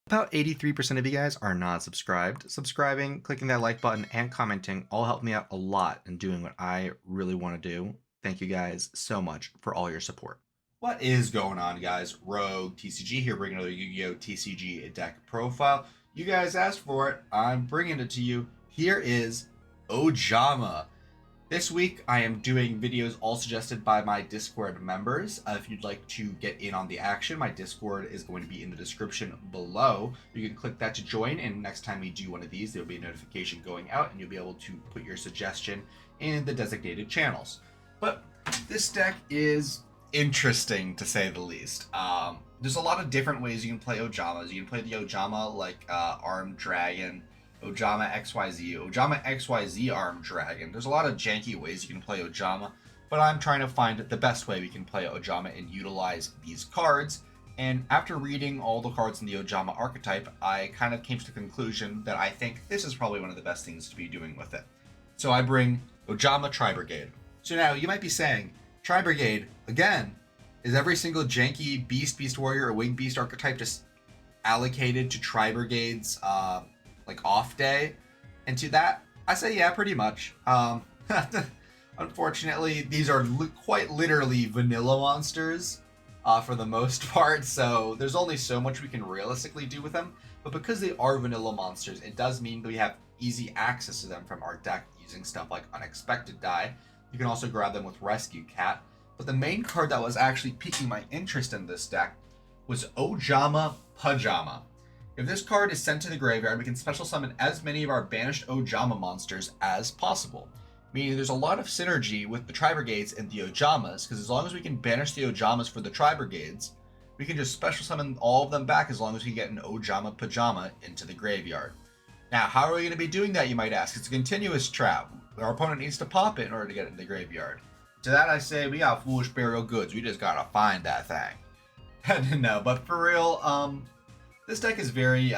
About 83% of you guys are not subscribed. Subscribing, clicking that like button, and commenting all help me out a lot in doing what I really want to do. Thank you guys so much for all your support. What is going on, guys? Rogue TCG here, bringing another Yu-Gi-Oh! TCG deck profile. You guys asked for it. I'm bringing it to you. Here is OJAMA. This week, I am doing videos all suggested by my Discord members. If you'd like to get in on the action, my Discord is going to be in the description below. You can click that to join, and next time we do one of these, there'll be a notification going out, and you'll be able to put your suggestion in the designated channels. But this deck is interesting, to say the least. There's a lot of different ways you can play OJAMAs. You can play the OJAMA like Armed Dragon, OJAMA XYZ, OJAMA XYZ Armed Dragon. There's a lot of janky ways you can play OJAMA, but I'm trying to find the best way we can play OJAMA and utilize these cards. And after reading all the cards in the OJAMA archetype, I kind of came to the conclusion that I think this is probably one of the best things to be doing with it. So I bring OJAMA Tri-Brigade. So now you might be saying, Tri-Brigade, again, is every single janky Beast Warrior, or Winged Beast archetype just allocated to Tri-Brigade's like off day? And to that, I say yeah, pretty much. Unfortunately, these are quite literally vanilla monsters for the most part, so there's only so much we can realistically do with them. But because they are vanilla monsters, it does mean that we have easy access to them from our deck using stuff like Unexpected Die. You can also grab them with Rescue Cat. But the main card that was actually piquing my interest in this deck was OJAMA Pajama. If this card is sent to the graveyard, we can special summon as many of our banished OJAMA monsters as possible. Meaning there's a lot of synergy with the Tri-Brigades and the OJAMAs, because as long as we can banish the OJAMAs for the Tri-Brigades, we can just special summon all of them back as long as we get an OJAMA Pajama into the graveyard. Now, how are we going to be doing that, you might ask? It's a continuous trap. Our opponent needs to pop it in order to get it in the graveyard. To that I say, we got Foolish Burial Goods. We just gotta find that thing. No, but for real, this deck is very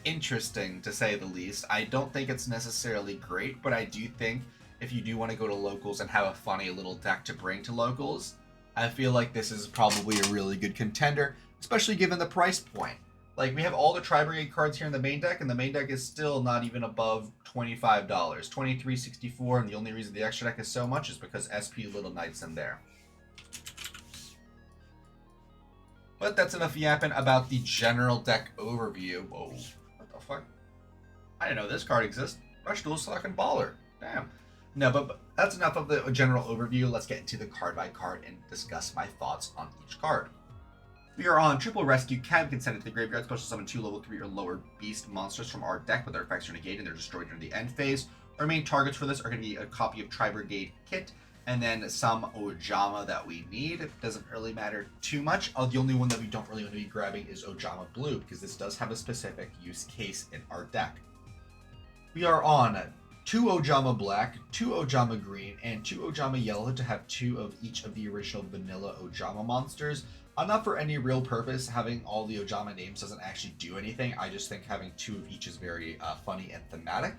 interesting, to say the least. I don't think it's necessarily great, but I do think if you do want to go to locals and have a funny little deck to bring to locals, I feel like this is probably a really good contender, especially given the price point. Like, we have all the Tri-Brigade cards here in the main deck, and the main deck is still not even above $25, $23.64, and the only reason the extra deck is so much is because SP Little Knight's in there. But that's enough yapping about the general deck overview. Whoa, what the fuck? I didn't know this card exists. Rush Dual Select Baller. Damn. No, but that's enough of the general overview. Let's get into the card by card and discuss my thoughts on each card. We are on Triple Rescue Cat. We can send it to the graveyard, special summon 2 level 3 or lower beast monsters from our deck with their effects are negated and they're destroyed during the end phase. Our main targets for this are going to be a copy of Tri-Brigade Kit and then some OJAMA that we need. It doesn't really matter too much. The only one that we don't really want to be grabbing is OJAMA Blue, because this does have a specific use case in our deck. We are on 2 OJAMA Black, 2 OJAMA Green, and 2 OJAMA Yellow to have 2 of each of the original vanilla OJAMA monsters. Not for any real purpose. Having all the OJAMA names doesn't actually do anything. I just think having 2 of each is very funny and thematic.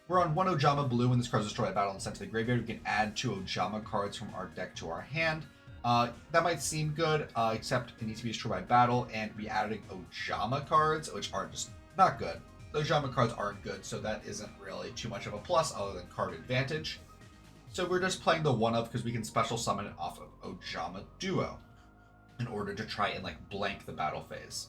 We're on 1 OJAMA Blue. When this card is destroyed by battle and sent to the graveyard, we can add 2 OJAMA cards from our deck to our hand. That might seem good, except it needs to be destroyed by battle, and we adding OJAMA cards, which are just not good. The OJAMA cards aren't good, so that isn't really too much of a plus other than card advantage. So we're just playing the 1-of because we can special summon it off of OJAMA Duo in order to try and like blank the battle phase.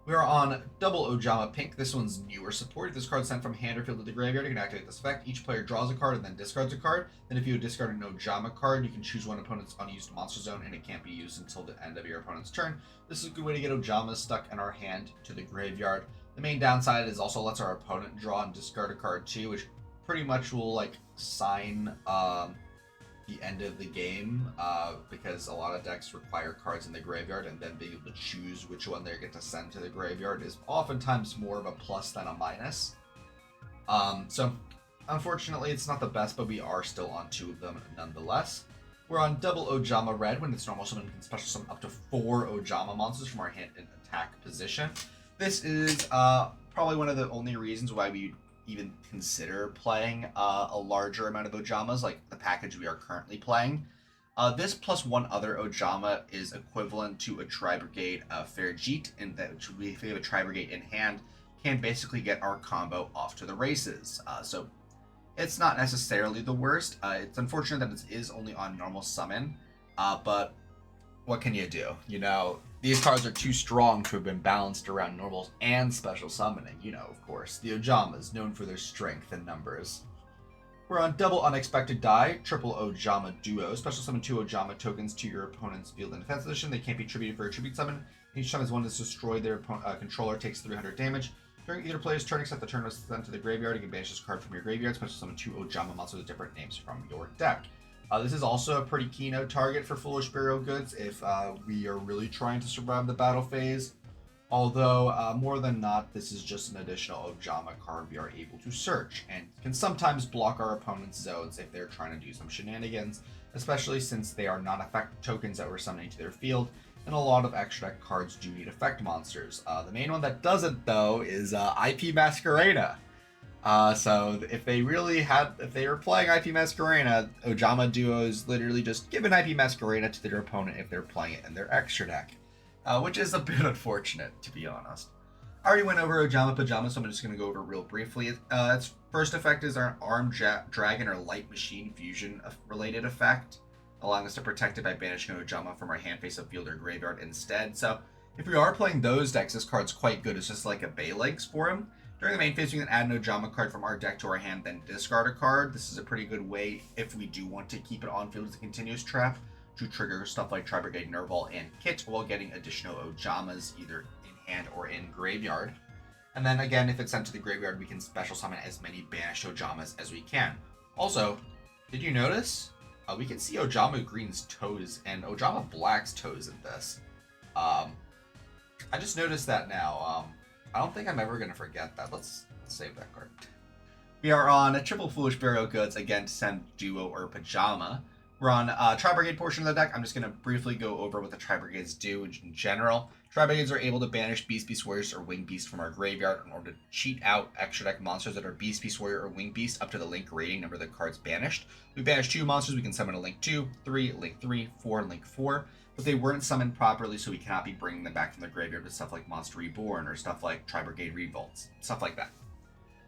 We are on double OJAMA Pink. This one's newer support. If this card is sent from hand or field to the graveyard, you can activate this effect. Each player draws a card and then discards a card. Then if you discard an OJAMA card, you can choose one opponent's unused monster zone and it can't be used until the end of your opponent's turn. This is a good way to get OJAMAs stuck in our hand to the graveyard. The main downside is also lets our opponent draw and discard a card too, which pretty much will like sign the end of the game, because a lot of decks require cards in the graveyard, and then being able to choose which one they get to send to the graveyard is oftentimes more of a plus than a minus. So unfortunately it's not the best, but we are still on 2 of them nonetheless. We're on double OJAMA Red. When it's normal summon, we can special summon up to 4 OJAMA monsters from our hand in attack position. This is probably one of the only reasons why we even consider playing a larger amount of OJAMAs, like the package we are currently playing. This plus one other OJAMA is equivalent to a Tri-Brigade Fairjeet, in that if we have a Tri-Brigade in hand, can basically get our combo off to the races. So it's not necessarily the worst. It's unfortunate that it is only on normal summon, but what can you do? You know, these cards are too strong to have been balanced around normals and special summoning. You know, of course, the OJAMAs, known for their strength and numbers. We're on double unexpected die, triple OJAMA duo. Special summon 2 OJAMA tokens to your opponent's field and defense position. They can't be attributed for a tribute summon. Each time as one is destroyed, their controller takes 300 damage. During either player's turn, except the turn was sent to the graveyard, you can banish this card from your graveyard. Special summon 2 OJAMA monsters with different names from your deck. This is also a pretty keynote target for Foolish Burial Goods if we are really trying to survive the battle phase. Although, more than not, this is just an additional OJAMA card we are able to search, and can sometimes block our opponent's zones if they're trying to do some shenanigans, especially since they are non-effect tokens that we're summoning to their field, and a lot of extra deck cards do need effect monsters. The main one that doesn't, though, is IP Masquerena. So if they were playing IP Masquerena, OJAMA duos literally just give an IP Masquerena to their opponent if they're playing it in their extra deck. Which is a bit unfortunate, to be honest. I already went over OJAMA Pajama, so I'm just going to go over it real briefly. Its first effect is our Armed Dragon or Light Machine Fusion related effect, allowing us to protect it by banishing OJAMA from our hand, face up, field, or graveyard instead. So if we are playing those decks, this card's quite good. It's just like a Baylegs for him. During the main phase, we can add an OJAMA card from our deck to our hand, then discard a card. This is a pretty good way if we do want to keep it on field as a continuous trap, to trigger stuff like Tri-Brigade, Nerval, and Kit while getting additional OJAMAs either in hand or in graveyard. And then again, if it's sent to the graveyard, we can special summon as many banished OJAMAs as we can. Also, did you notice? We can see OJAMA Green's toes and OJAMA Black's toes in this. I just noticed that now. I don't think I'm ever going to forget that. Let's save that card. We are on a triple Foolish Burial Goods, again, to send Duo or Pajama. We're on Tri-Brigade portion of the deck. I'm just going to briefly go over what the Tri-Brigades do in general. Tri-Brigades are able to banish Beast Warriors or Wing Beast from our graveyard in order to cheat out extra deck monsters that are Beast Warrior or Wing Beast up to the link rating number of the cards banished. We banish 2 monsters, we can summon a Link 2, 3, Link 3, 4, and Link 4. But they weren't summoned properly, so we cannot be bringing them back from the graveyard with stuff like Monster Reborn or stuff like Tri-Brigade Revolts, stuff like that.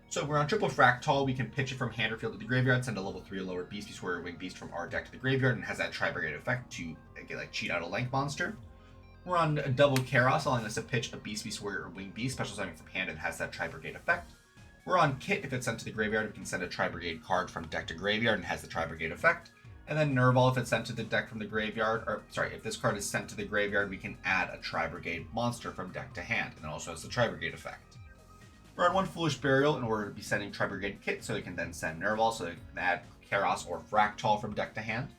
So we're on triple Fractal. We can pitch it from hand or field to the graveyard, send a level 3 or lower Beast Warrior or Wing Beast from our deck to the graveyard, and has that Tri-Brigade effect to cheat out a Link monster. We're on a double Karos, allowing us to pitch a Beast Warrior or Wing Beast, special summoning from hand, and has that Tri-Brigade effect. We're on Kit. If it's sent to the graveyard, we can send a Tri-Brigade card from deck to graveyard and has the Tri-Brigade effect. And then Nerval, if it's sent to the deck from the graveyard, if this card is sent to the graveyard, we can add a Tri-Brigade monster from deck to hand, and it also has the Tri-Brigade effect. We're on 1 Foolish Burial in order to be sending Tri-Brigade Kit, so we can then send Nerval, so they can add Karos or Fractal from deck to hand.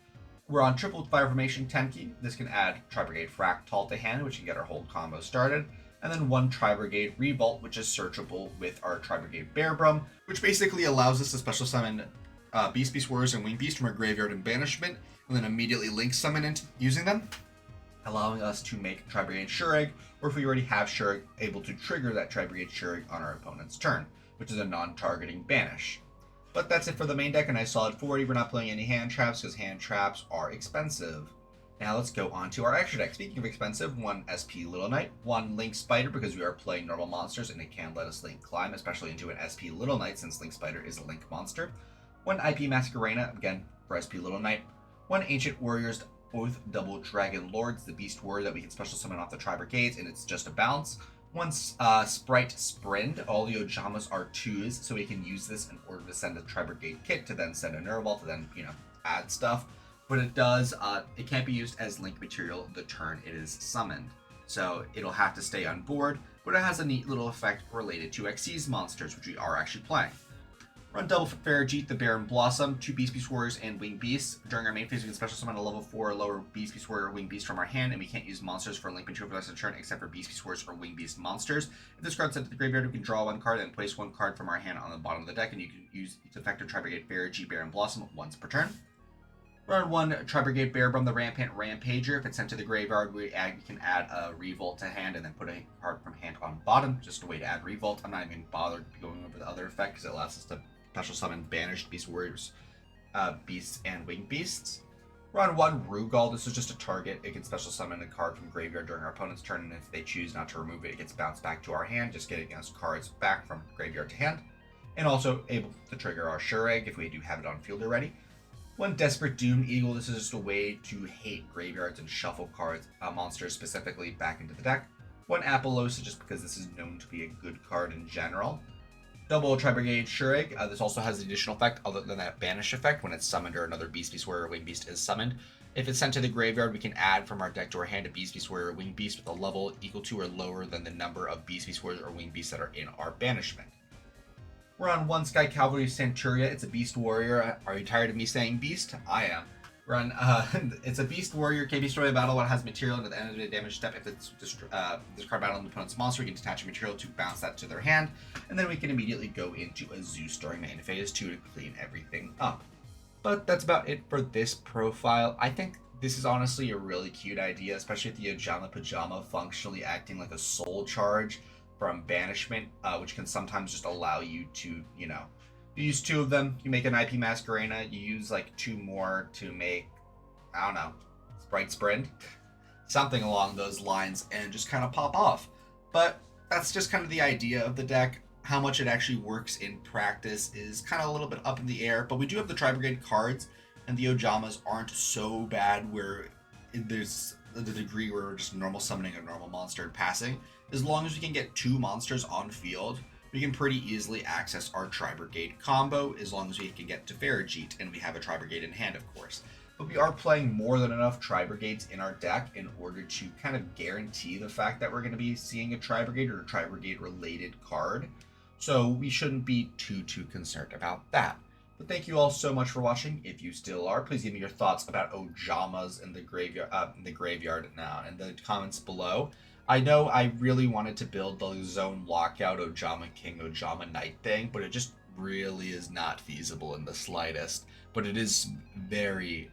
We're on triple Fire Formation Tenki. This can add Tri-Brigade Fractal to hand, which can get our whole combo started. And then 1 Tri-Brigade Revolt, which is searchable with our Tri-Brigade Bearbrum, which basically allows us to special summon Beast Warriors and Wing Beast from our graveyard and banishment, and then immediately link summon into using them, allowing us to make Tri-Brigade Shureg, or if we already have Shureg, able to trigger that Tri-Brigade Shureg on our opponent's turn, which is a non-targeting banish. But that's it for the main deck, and I saw at 40. We're not playing any hand traps because hand traps are expensive. Now let's go on to our extra deck. Speaking of expensive, 1 SP Little Knight, 1 Link Spider because we are playing normal monsters and it can let us Link climb, especially into an SP Little Knight since Link Spider is a Link monster. 1 IP Masquerena, again for SP Little Knight. 1 Ancient Warriors, both double Dragon Lords, the Beast Warrior that we can special summon off the Tri-Brigades, and it's just a bounce. 1 Sprite Sprint, all the OJAMAs are 2s, so we can use this in order to send a Tri-Brigade Kit to then send a Nerval to then, add stuff. But it does, it can't be used as Link material the turn it is summoned. So it'll have to stay on board, but it has a neat little effect related to Xyz monsters, which we are actually playing. We're on double Fairjeet, the Baron Blossom, 2 Beast Warriors and Wing Beasts. During our main phase, we can special summon a level 4 or lower Beast Warrior or Wing Beast from our hand, and we can't use monsters for Link material for the rest of the turn except for Beast Warriors or Wing Beast monsters. If this card's sent to the graveyard, we can draw 1 card and place 1 card from our hand on the bottom of the deck, and you can use its effective Tri-Brigade Fairjeet Baron Blossom once per turn. We're on 1 Tri-Brigade Bearbrum, the Rampant Rampager. If it's sent to the graveyard, we can add a Revolt to hand and then put a card from hand on bottom. Just a way to add Revolt. I'm not even bothered going over the other effect because it allows us to special summon banished Beast Warriors, Beasts, and Wing Beasts. We're on 1 Rugal. This is just a target. It can special summon a card from graveyard during our opponent's turn, and if they choose not to remove it, it gets bounced back to our hand, just getting us cards back from graveyard to hand. And also able to trigger our Sure Egg if we do have it on field already. 1 Desperate Doom Eagle. This is just a way to hate graveyards and shuffle cards, monsters specifically, back into the deck. 1 Apollosa, just because this is known to be a good card in general. Double Tri-Brigade Sure Egg. This also has an additional effect other than that banish effect when it's summoned or another Beast Beast Warrior or Wing Beast is summoned. If it's sent to the graveyard, we can add from our deck to our hand a Beast Beast Warrior or Wing Beast with a level equal to or lower than the number of Beast Beast Warriors or Wing Beasts that are in our banishment. We're on 1 Sky Cavalry Centuria. It's a Beast Warrior. Are you tired of me saying Beast? I am. We're on, it's a Beast Warrior. Can destroy a battle when it has material, and at the end of the damage step, if it's discard battle on the opponent's monster, we can detach a material to bounce that to their hand, and then we can immediately go into a Zeus during main phase 2 to clean everything up. But that's about it for this profile. I think this is honestly a really cute idea, especially with the OJAMA Pajama functionally acting like a soul charge from banishment, which can sometimes just allow you to, you use 2 of them, you make an IP Masquerena, you use like 2 more to make, I don't know, Sprite Sprint, something along those lines, and just kind of pop off. But that's just kind of the idea of the deck. How much it actually works in practice is kind of a little bit up in the air, but we do have the Tri-Brigade cards, and the Ojamas aren't so bad where there's the degree where we're just normal summoning a normal monster and passing. As long as we can get 2 monsters on field, we can pretty easily access our Tri-Brigade combo, as long as we can get to Farrajeet, and we have a Tri-Brigade in hand, of course. But we are playing more than enough Tri-Brigades in our deck in order to kind of guarantee the fact that we're going to be seeing a Tri-Brigade or a Tri-Brigade related card. So we shouldn't be too concerned about that. But thank you all so much for watching. If you still are, please give me your thoughts about Ojamas in the graveyard now in the comments below. I know I really wanted to build the Zone Lockout Ojama King, Ojama Knight thing, but it just really is not feasible in the slightest. But it is very,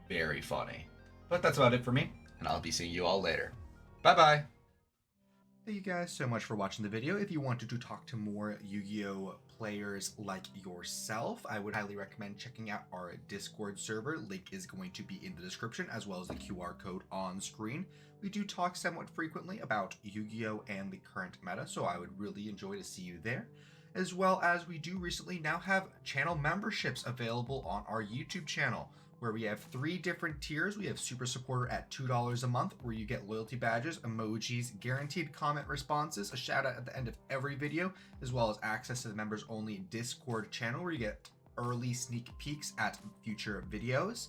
very funny. But that's about it for me, and I'll be seeing you all later. Bye-bye! Thank you guys so much for watching the video. If you wanted to talk to more Yu-Gi-Oh! Players like yourself, I would highly recommend checking out our Discord server. Link is going to be in the description, as well as the QR code on screen. We do talk somewhat frequently about Yu-Gi-Oh! And the current meta, so I would really enjoy to see you there. As well as we do recently now have channel memberships available on our YouTube channel, where we have 3 different tiers. We have Super Supporter at $2 a month, where you get loyalty badges, emojis, guaranteed comment responses, a shout out at the end of every video, as well as access to the members only Discord channel, where you get early sneak peeks at future videos.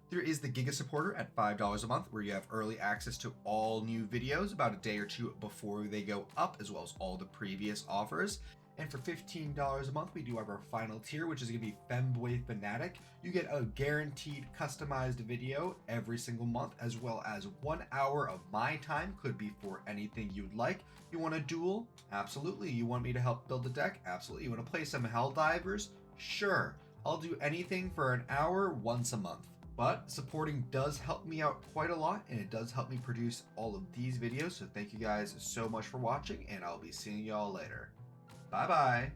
There is the Giga Supporter at $5 a month, where you have early access to all new videos about a day or 2 before they go up, as well as all the previous offers. And for $15 a month, we do have our final tier, which is going to be Femboy Fanatic. You get a guaranteed customized video every single month, as well as 1 hour of my time. Could be for anything you'd like. You want a duel? Absolutely. You want me to help build the deck? Absolutely. You want to play some Helldivers? Sure. I'll do anything for an hour once a month. But supporting does help me out quite a lot, and it does help me produce all of these videos. So thank you guys so much for watching, and I'll be seeing y'all later. Bye-bye.